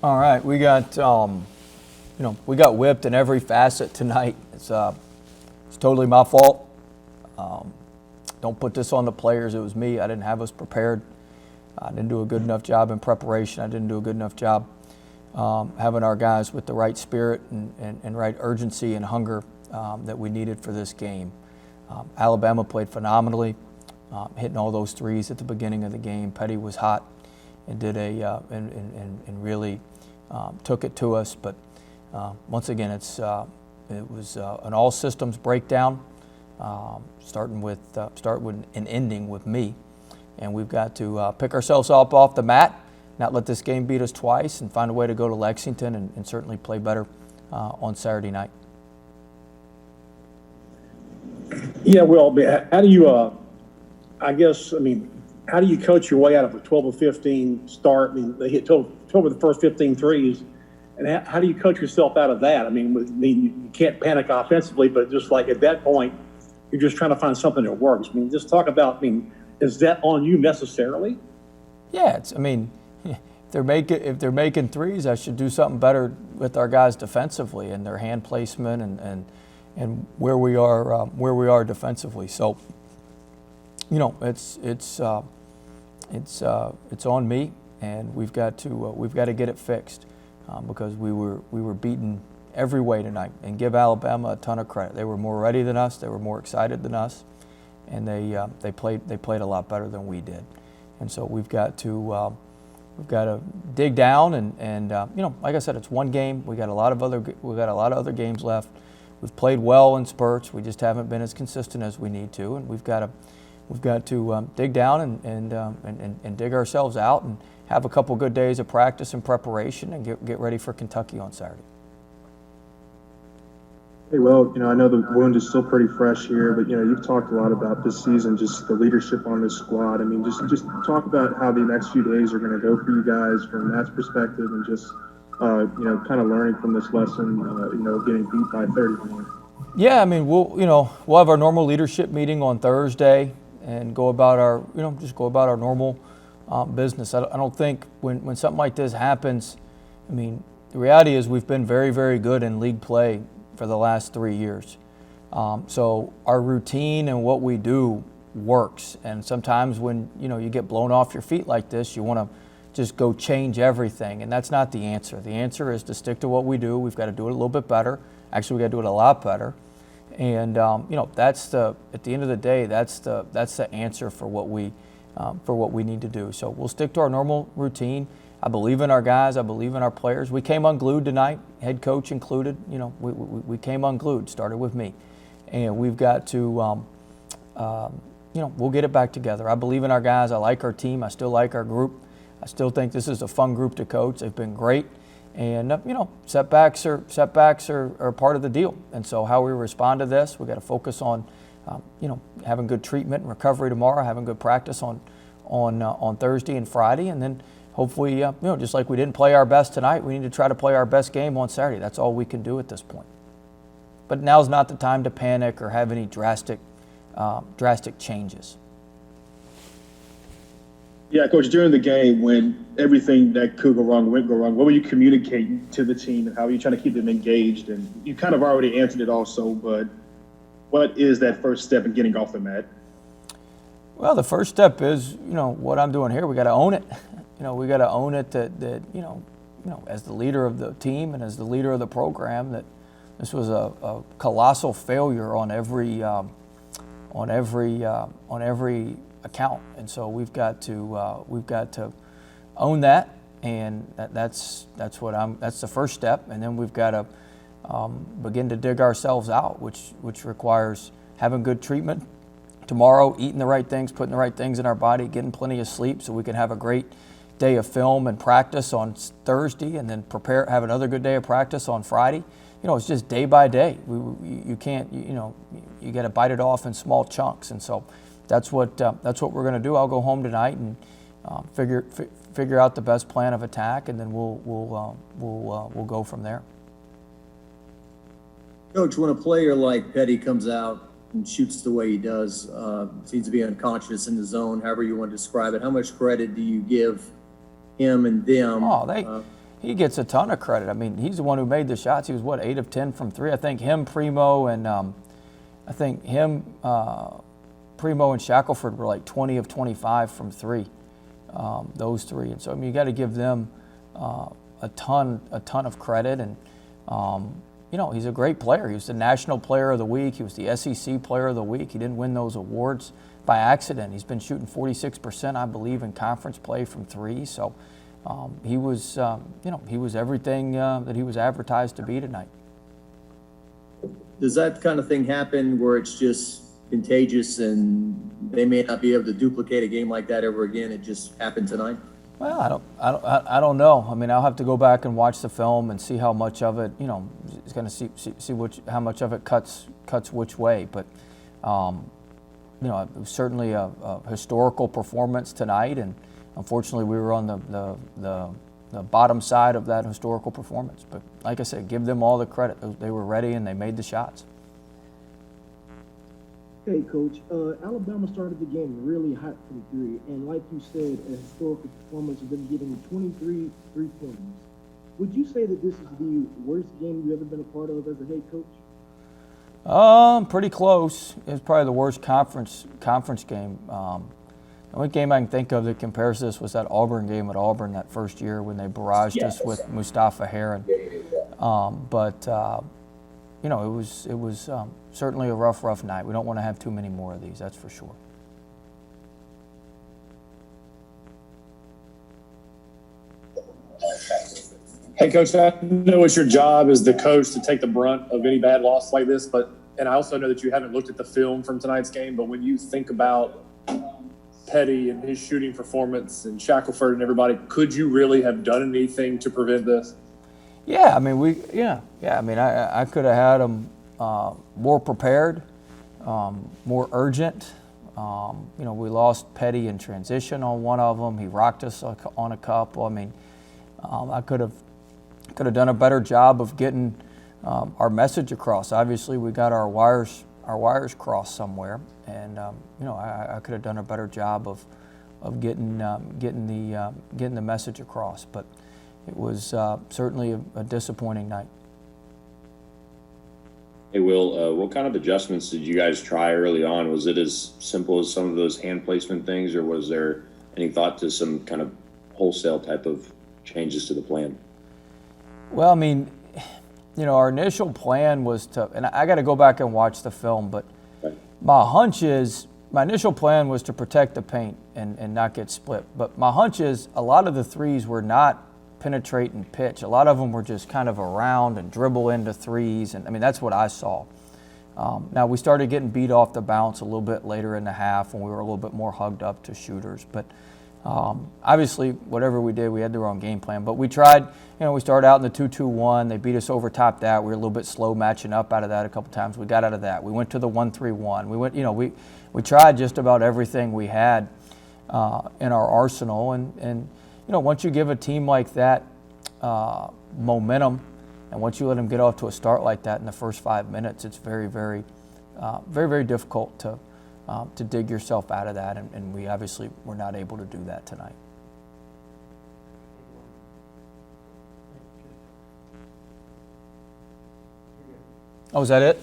All right, we got we got whipped in every facet tonight. It's totally my fault. Don't put this on the players. It was me. I didn't have us prepared. I didn't do a good enough job in preparation. I didn't do a good enough job having our guys with the right spirit and right urgency and hunger that we needed for this game. Alabama played phenomenally, hitting all those threes at the beginning of the game. Petty was hot and did and really took it to us. But once again, it was an all systems breakdown, starting with and ending with me. And we've got to pick ourselves up off the mat, not let this game beat us twice, and find a way to go to Lexington and certainly play better on Saturday night. Yeah, well, how do you, how do you coach your way out of a 12 or 15 start? I mean, they hit 12 of the first 15 threes. And how do you coach yourself out of that? I mean, you can't panic offensively, but just like at that point, you're just trying to find something that works. I mean, just talk about, is that on you necessarily? Yeah, if they're making threes, I should do something better with our guys defensively and their hand placement and where we are defensively. So, it's on me, and we've got to get it fixed because we were beaten every way tonight. And give Alabama a ton of credit. They were more ready than us. They were more excited than us, and they played a lot better than we did. And so we've got to dig down and like I said, it's one game. We got a lot of other games left. We've played well in spurts. We just haven't been as consistent as we need to, and we've got to dig down and dig ourselves out and have a couple good days of practice and preparation and get ready for Kentucky on Saturday. Hey, well, I know the wound is still pretty fresh here, but you've talked a lot about this season, just the leadership on this squad. I mean, just talk about how the next few days are going to go for you guys from that perspective, and just kind of learning from this lesson, getting beat by 31. Yeah, I mean, we'll have our normal leadership meeting on Thursday and go about our normal business. I don't think when something like this happens, I mean, the reality is we've been very, very good in league play for the last 3 years. So our routine and what we do works. And sometimes when you get blown off your feet like this, you want to just go change everything, and that's not the answer. The answer is to stick to what we do. We've got to do it a little bit better. Actually, we got to do it a lot better. And that's at the end of the day, that's the answer for what we need to do. So we'll stick to our normal routine. I believe in our guys. I believe in our players. We came unglued tonight, head coach included. We came unglued. Started with me, and we've got to we'll get it back together. I believe in our guys. I like our team. I still like our group. I still think this is a fun group to coach. They've been great, and setbacks are part of the deal. And so how we respond to this, we got to focus on having good treatment and recovery tomorrow, having good practice on Thursday and Friday, and then hopefully just like we didn't play our best tonight, we need to try to play our best game on Saturday. That's all we can do at this point. But now's not the time to panic or have any drastic changes. Yeah, Coach, during the game when everything that could go wrong went wrong, what were you communicating to the team and how were you trying to keep them engaged? And you kind of already answered it also, but what is that first step in getting off the mat? Well, the first step is, what I'm doing here, we got to own it. We got to own it that as the leader of the team and as the leader of the program, that this was a colossal failure on every account, and so we've got to own that, and that's the first step, and then we've got to begin to dig ourselves out, which requires having good treatment tomorrow, eating the right things, putting the right things in our body, getting plenty of sleep so we can have a great day of film and practice on Thursday, and then have another good day of practice on Friday. It's just day by day. You can't, you got to bite it off in small chunks, and so that's what we're going to do. I'll go home tonight and figure out the best plan of attack, and then we'll go from there. Coach, when a player like Petty comes out and shoots the way he does, seems to be unconscious in the zone, however you want to describe it, how much credit do you give him and them? Oh, he gets a ton of credit. I mean, he's the one who made the shots. He was, what, 8 of 10 from 3? I think him, Primo, and Primo and Shackelford were like 20 of 25 from 3, those 3. And so, I mean, you got to give them a ton of credit. And, you know, he's a great player. He was the National Player of the Week. He was the SEC Player of the Week. He didn't win those awards by accident. He's been shooting 46%, I believe, in conference play from 3. So he was, you know, he was everything that he was advertised to be tonight. Does that kind of thing happen where it's just contagious and they may not be able to duplicate a game like that ever again? It just happened tonight? Well, I don't know. I mean, I'll have to go back and watch the film and see how much of it, you know, is going to see how much of it cuts which way. But you know, it was certainly a historical performance tonight, and unfortunately, we were on the bottom side of that historical performance. But like I said, give them all the credit. They were ready and they made the shots. Hey, Coach. Alabama started the game really hot from 3, and like you said, a historical performance of them getting 23 3-pointers. Would you say that this is the worst game you've ever been a part of as a head coach? Pretty close. It was probably the worst conference game. The only game I can think of that compares to this was that Auburn game at Auburn that first year when they barraged us with Mustafa Heron. But you know, it was certainly a rough night. We don't want to have too many more of these, that's for sure. Hey, Coach, I know it's your job as the coach to take the brunt of any bad loss like this, and I also know that you haven't looked at the film from tonight's game, but when you think about Petty and his shooting performance and Shackelford and everybody, could you really have done anything to prevent this? Yeah, I mean, I mean, I could have had them more prepared, more urgent. You know, we lost Petty in transition on one of them. He rocked us on a couple. I mean, I could have done a better job of getting our message across. Obviously, we got our wires crossed somewhere, and you know, I could have done a better job of getting the message across. But it was certainly a disappointing night. Hey, Will, what kind of adjustments did you guys try early on? Was it as simple as some of those hand placement things, or was there any thought to some kind of wholesale type of changes to the plan? Well, I mean, you know, our initial plan was to, and I got to go back and watch the film, but Right. my initial plan was to protect the paint and not get split. But my hunch is a lot of the threes were not penetrate and pitch. A lot of them were just kind of around and dribble into threes. And I mean, that's what I saw. Now, we started getting beat off the bounce a little bit later in the half when we were a little bit more hugged up to shooters. But obviously, whatever we did, we had the wrong game plan. But we tried, you know, we started out in the 2-2-1. They beat us over top that. We were a little bit slow matching up out of that a couple times. We got out of that. We went to the 1-3-1. We went, you know, we tried just about everything we had in our arsenal. And you know, once you give a team like that momentum, and once you let them get off to a start like that in the first 5 minutes, it's very, very difficult to dig yourself out of that. And we obviously were not able to do that tonight. Oh, is that it?